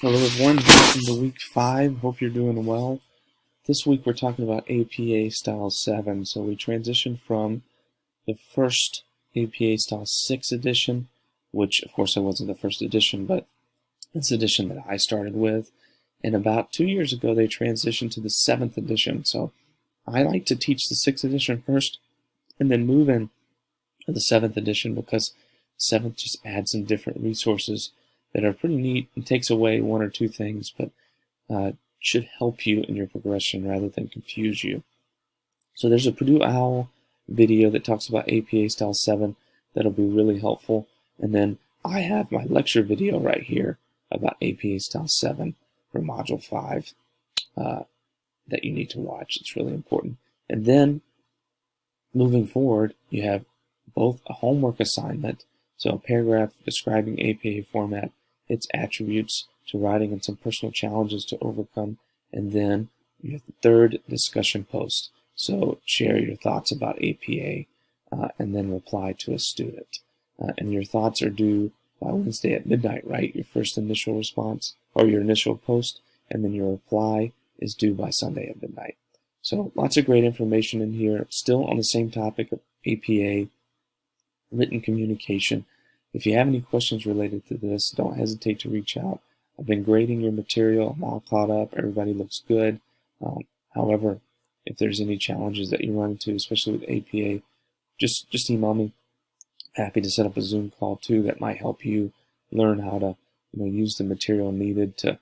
Hello everyone, welcome to week 5. Hope you're doing well. This week we're talking about APA Style 7. So we transitioned from the first APA Style 6 edition, which of course it wasn't the first edition, but it's the edition that I started with. And about 2 years ago they transitioned to the 7th edition. So I like to teach the 6th edition first and then move in to the 7th edition because 7th just adds some different resources that are pretty neat and takes away one or two things, but should help you in your progression rather than confuse you. So there's a Purdue OWL video that talks about APA Style 7 that'll be really helpful. And then I have my lecture video right here about APA Style 7 for Module 5 that you need to watch. It's really important. And then moving forward, you have both a homework assignment, so a paragraph describing APA format, its attributes to writing, and some personal challenges to overcome. And then you have the third discussion post. So share your thoughts about APA and then reply to a student. And your thoughts are due by Wednesday at midnight, right? Your first initial response or your initial post, and then your reply is due by Sunday at midnight. So lots of great information in here, still on the same topic of APA, written communication. If you have any questions related to this, don't hesitate to reach out. I've been grading your material. I'm all caught up. Everybody looks good. However, if there's any challenges that you run into, especially with APA, just email me. Happy to set up a Zoom call too that might help you learn how to use the material needed to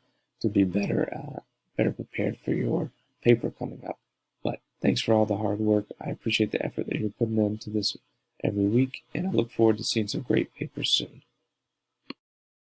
be better prepared for your paper coming up. But thanks for all the hard work. I appreciate the effort that you're putting into this every week, and I look forward to seeing some great papers soon.